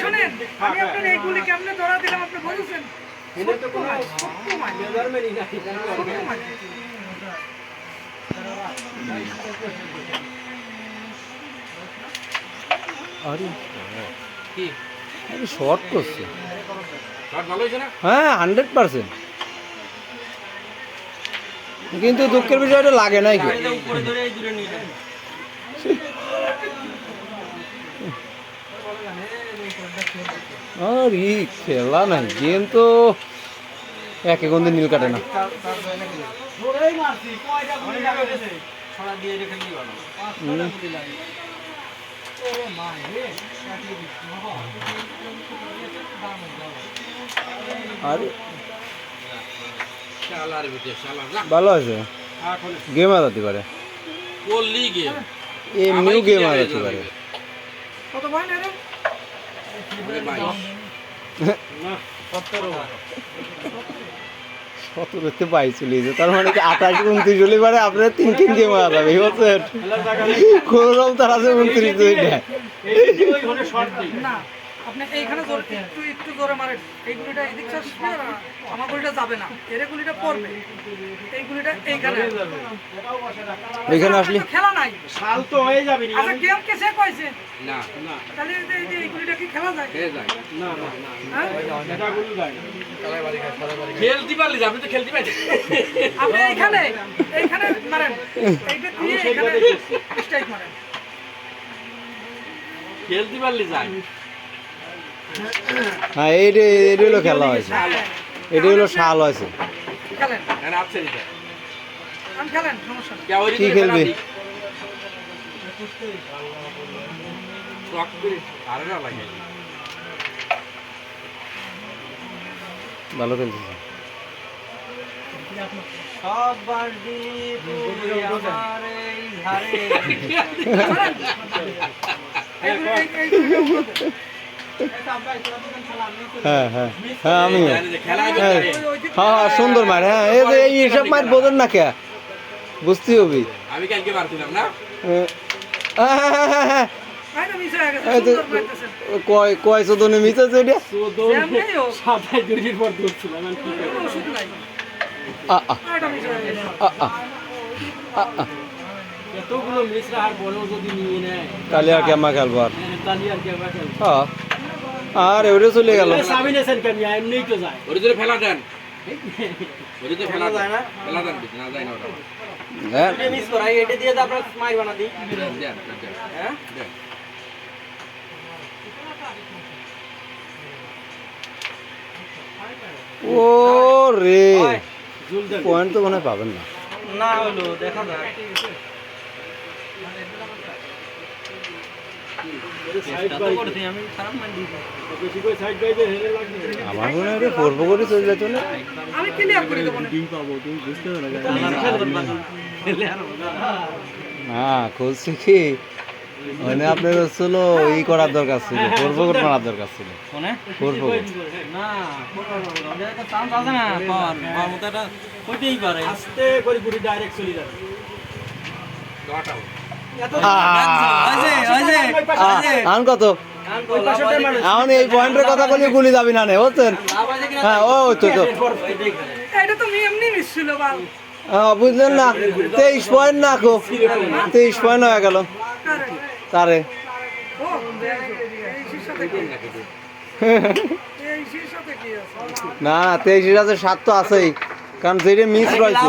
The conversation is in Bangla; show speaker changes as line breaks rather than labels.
শোনেন, আমি আপনার এইগুলি কেমনে ধরা দিলাম আপনি বলছেন?
শর্ট করছে, হ্যাঁ 100%। কিন্তু দুঃখের বিষয়টা লাগে নাই কি, আর ই খেলা নাই, গেম তো একে গন্ধে নীল কাটে না। আরে ভালো আছে, গেম আদাতে পারে, এমনিও গেম আদাতে পারে।
কত ভয় না রে?
17-তে 22 চলে গেছে, তার মানে কি 28-29 হলে পারে আপনার 3 গেম আদাবে বলছেন। কোন রকম তার আছে 29
না, আপনি এইখানে জোরে একটু জোরে মারেন। এই গুলিটা এদিক আসবে আর আমার গুলিটা যাবে না, এর গুলিটা পড়বে, এই গুলিটা এইখানে
এখানে আসলে
খেলা নাই,
শাল তো হয়ে যাবে।
আচ্ছা গেম কে সে কইছে
না না,
তাহলে এই গুলিটা কি খেলা যায়?
না না
হ্যাঁ?
এটা গুলো যায় না। খেলতে পারলি আপনি তো খেলতে পারছেন।
আপনি এইখানে মারেন, এইটা দিয়ে এইখানে স্ট্রাইক মারেন,
খেলতে পারলি যায়।
হ্যাঁ এইটা হলো খেলা হয়েছে, এটা হলো শাল হয়েছে।
খেলেন
এখানে আছে এটা
আমি খেলেন, সমস্যা নেই।
কি খেলবি?
আরে না লাগে
ভালো খেলতেছে।
সবার দিবি আমার এই ধারে।
হ্যাঁ হ্যাঁ হ্যাঁ আমি হ্যাঁ সুন্দর মার। হ্যাঁ এই যে এইসব মার বোঝেন না কে, বুঝতে হবে।
আমি কালকে মারছিলাম না,
আরে মিশে গেছে, সুন্দর মারতেছেন।
কয় চোদনে মিশাছে ওটা।
যেমনি হোক,
সাতাই দুর্গির পর ধরছিলাম আমি কি
কোনো ওষুধ নাই।
আ আ
এটা মিশে গেছে।
আ আ আ আ
এতগুলো মিশ্রা আর বড় যদি নিয়ে নেয়
তাহলে আর কেমন খেলবো আর।
তাহলে আর কে খেলবে?
হ্যাঁ আর এবারে চলে গেল।
সাবি নেছেন কেন এমনিই তো যায়। ওরে যদি ফেলা দেন, ওরে তো ফেলা যায় না, ফেলা দেন না যায় না ওটা।
হ্যাঁ
এটা মিস করাই, এটা দিয়ে তো আপনারা মারবা না দি। হ্যাঁ
ও রে,
জুল দেন
পয়েন্ট তো মনে হয় পাবেন না।
না হলো দেখা যায়।
আমার মনে হয় পড়বো করে চলে যেত না।
আমি ক্লিয়ার করে দেবো না।
না খুলছি কি মানে আপনার হচ্ছিল ই করার দরকার ছিল, পড়বো করে মারার দরকার ছিল। পড়বো
আস্তে করে গুড়ি ডাইরেক্ট চলে যাবে।
আন কত এখন এই পয়েন্টের কথা বলি গুলি যাবি না নে বুঝছেন। হ্যাঁ ও তো তো
এটা তো এমনি মিস ছিল বাল।
বুঝলেন না, 23 পয়েন্ট না খো, 23 পয়েন্ট হয়ে গেল তারে।
ও এই শীর্ষতে কি? এই শীর্ষতে কি আছে?
না 23-এর 7 তো আছেই, কারণ যেটা মিস রয়েছে।